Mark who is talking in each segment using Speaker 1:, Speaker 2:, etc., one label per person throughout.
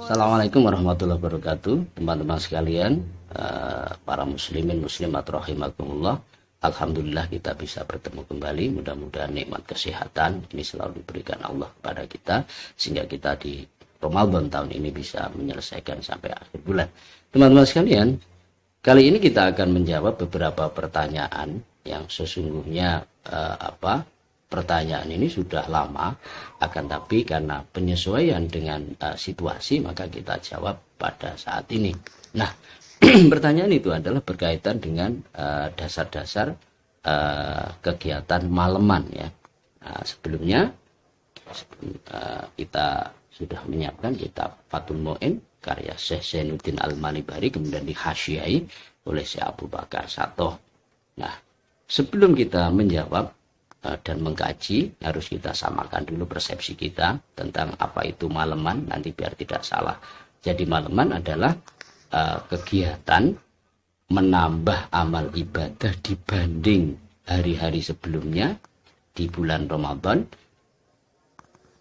Speaker 1: Assalamualaikum warahmatullahi wabarakatuh, teman-teman sekalian, para muslimin muslimat rahimakumullah. Alhamdulillah kita bisa bertemu kembali. Mudah-mudahan nikmat kesehatan ini selalu diberikan Allah kepada kita, sehingga kita di Ramadan tahun ini bisa menyelesaikan sampai akhir bulan. Teman-teman sekalian, kali ini kita akan menjawab beberapa pertanyaan yang sesungguhnya pertanyaan ini sudah lama, akan tapi karena penyesuaian dengan situasi maka kita jawab pada saat ini. Nah, pertanyaan itu adalah berkaitan dengan dasar-dasar kegiatan maleman ya. Nah, sebelum kita sudah menyiapkan kitab Fathul Mu'in karya Syekh Zainuddin Al-Manibari, kemudian dihasyiai oleh Syekh Abu Bakar Satoh. Nah, sebelum kita menjawab dan mengkaji, harus kita samakan dulu persepsi kita tentang apa itu maleman, nanti biar tidak salah. Jadi maleman adalah kegiatan menambah amal ibadah dibanding hari-hari sebelumnya di bulan Ramadan,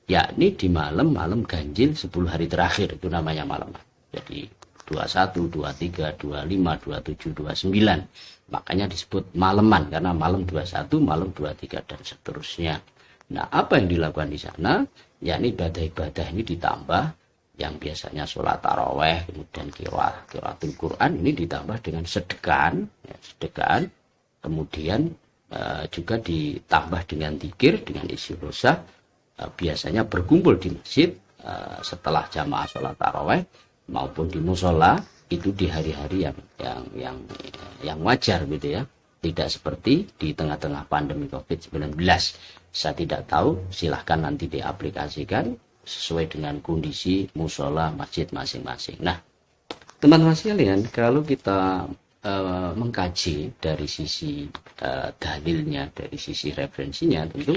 Speaker 1: yakni di malam-malam ganjil 10 hari terakhir, itu namanya maleman. Jadi 21, 23, 25, 27, 29. Makanya disebut maleman, karena malam 21, malam 23, dan seterusnya. Nah, apa yang dilakukan di sana? Yakni ibadah-ibadah ini ditambah, yang biasanya sholat taraweh, kemudian qiraatul Quran, ini ditambah dengan sedekahan, kemudian juga ditambah dengan zikir, dengan istighosah, biasanya berkumpul di masjid setelah jamaah sholat taraweh, maupun di musola, itu di hari-hari yang wajar gitu ya, tidak seperti di tengah-tengah pandemi COVID-19. Saya tidak tahu, silahkan nanti diaplikasikan sesuai dengan kondisi musola masjid masing-masing. Nah, teman-teman sekalian, kalau kita mengkaji dari sisi dalilnya, dari sisi referensinya, tentu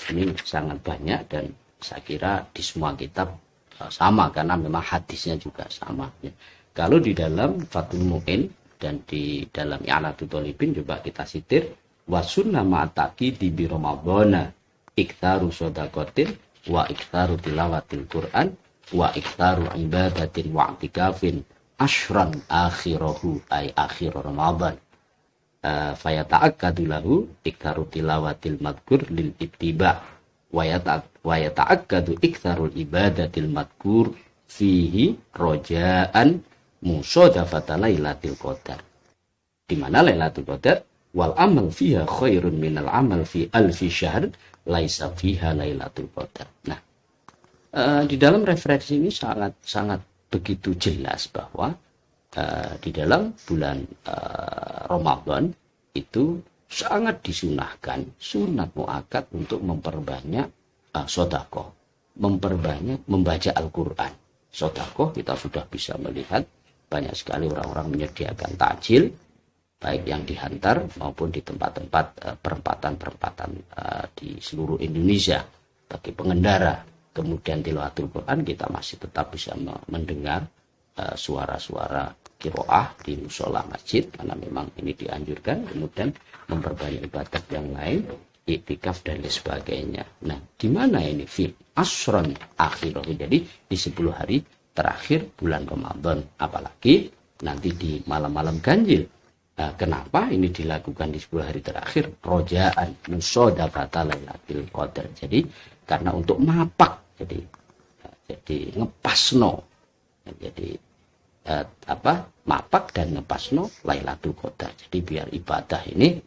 Speaker 1: ini sangat banyak, dan saya kira di semua kitab sama, karena memang hadisnya juga sama ya. Kalau di dalam Fathul Mu'in dan di dalam I'anatul Thalibin, coba kita sitir, wa sunnah ma'ataki di Ramadhana iktharu shadaqatin wa iktharu tilawatil Qur'an wa iktharu ibadatin wa i'tikafin ashran akhirahu ay akhir Ramadan fayata'akkadu lahu iktharu tilawatil madhkur lil ittiba' wa yata'akkadu iktsarul ibadatil madhkur fihi roja'an musodafata lailatul qadar, di mana lailatul qadar wal amal fiha khairun minal amal fi alfi syahr laisa fiha lailatul qadar. Nah, di dalam referensi ini sangat begitu jelas bahwa di dalam bulan Ramadan itu sangat disunahkan, sunat muakkad, untuk memperbanyak sedekah, memperbanyak membaca Al-Quran. Sedekah kita sudah bisa melihat banyak sekali orang-orang menyediakan takjil, baik yang dihantar maupun di tempat-tempat perempatan-perempatan di seluruh Indonesia bagi pengendara. Kemudian tilawatul Quran kita masih tetap bisa mendengar suara-suara qiraah di musola masjid, karena memang ini dianjurkan. Kemudian memperbanyak ibadah yang lain, iktikaf dan lain sebagainya. Nah, di mana ini? Fi asron akhirah, jadi di 10 hari terakhir bulan Ramadan, apalagi nanti di malam-malam ganjil. Nah, kenapa ini dilakukan di 10 hari terakhir? Rojaan musodafata lailatul qadar. Jadi karena untuk mapak, jadi ngepasno, jadi mapak dan ngepasno lailatul qadar. Jadi biar ibadah ini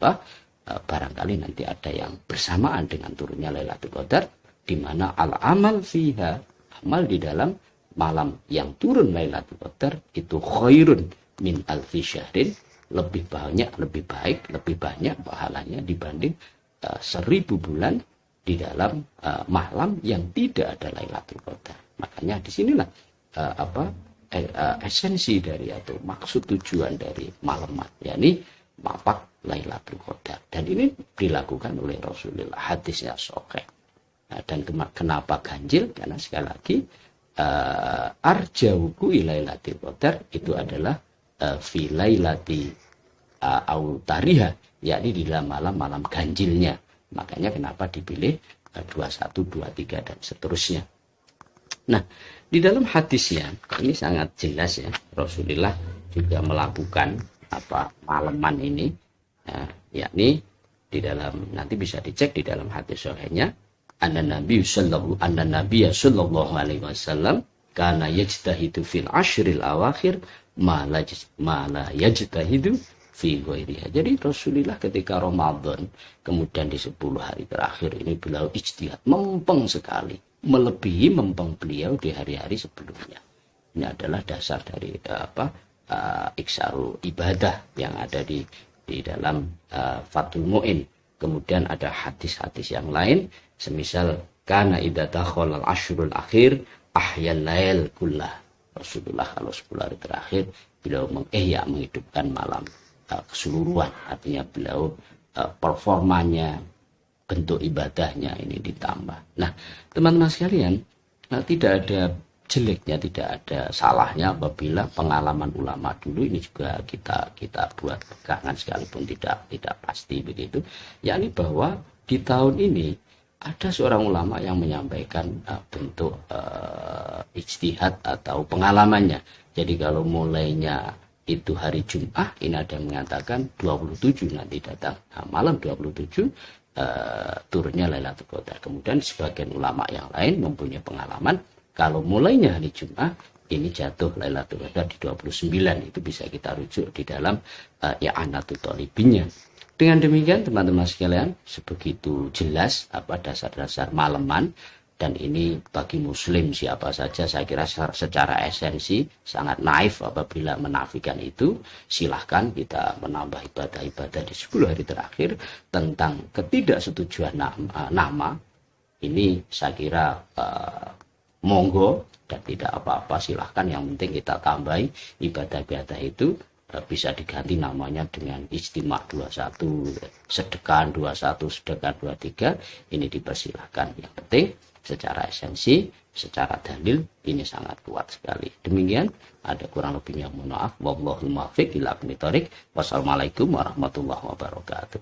Speaker 1: barangkali nanti ada yang bersamaan dengan turunnya lailatul qadar, di mana al amal fiha, amal di dalam malam yang turun lailatul qadar itu khairun min alfi syahrin, lebih banyak, lebih baik, lebih banyak pahalanya dibanding 1000 bulan di dalam malam yang tidak ada lailatul qadar. Makanya disinilah esensi dari, atau maksud tujuan dari maleman, yakni mapak lailatul qadar. Dan ini dilakukan oleh Rasulullah, hadisnya sahih. Nah, dan kenapa ganjil? Karena sekali lagi arjauku ilailatil qadar itu adalah fi lailati autariha, yakni di dalam malam-malam ganjilnya. Makanya kenapa dipilih 21, 23 dan seterusnya. Nah, Di dalam hadisnya ini sangat jelas ya, Rasulullah juga melakukan malaman ini, yakni di dalam, nanti bisa dicek di dalam hadis sahihnya, Nabi sallallahu alaihi wasallam kana yajtahidu fil ashril awakhir ma la yajtahidu fi ghairiha. Jadi Rasulullah ketika Ramadan, kemudian di 10 hari terakhir ini beliau ijtihad mempeng sekali, melebihi mempeng beliau di hari-hari sebelumnya. Ini adalah dasar dari iksaru ibadah yang ada di dalam Fathul Mu'in. Kemudian ada hadis-hadis yang lain, semisal kana idza dakhala al-ashrul akhir ahyal lail kullah. Rasulullah kalau 10 hari terakhir beliau menghidupkan malam keseluruhan, artinya beliau performanya, bentuk ibadahnya ini ditambah. Nah, teman-teman sekalian, tidak ada jeleknya, tidak ada salahnya apabila pengalaman ulama dulu ini juga kita buat pegangan sekalipun tidak pasti begitu, yakni bahwa di tahun ini ada seorang ulama yang menyampaikan bentuk ijtihad atau pengalamannya. Jadi kalau mulainya itu hari Jumat, ini ada yang mengatakan 27 nanti datang. Nah, malam 27 turunnya Lailatul Qadar. Kemudian sebagian ulama yang lain mempunyai pengalaman kalau mulainya hari Jumat ini jatuh Lailatul Qadar di 29. Itu bisa kita rujuk di dalam I'anatul Thalibinnya. Dengan demikian teman-teman sekalian, sebegitu jelas dasar-dasar malaman. Dan ini bagi muslim siapa saja saya kira secara esensi sangat naif apabila menafikan itu. Silahkan kita menambah ibadah-ibadah di 10 hari terakhir. Tentang ketidaksetujuan nama ini saya kira monggo dan tidak apa-apa, silahkan. Yang penting kita tambahi ibadah-ibadah itu bisa diganti namanya dengan Ijtima 21, sedekah 21, sedekah 23, ini dipersilahkan. Yang penting secara esensi, secara dalil ini sangat kuat sekali. Demikian, ada kurang lebihnya mohon maaf. Wallahul muwaffiq ila aqwamit thoriq. Wassalamualaikum warahmatullahi wabarakatuh.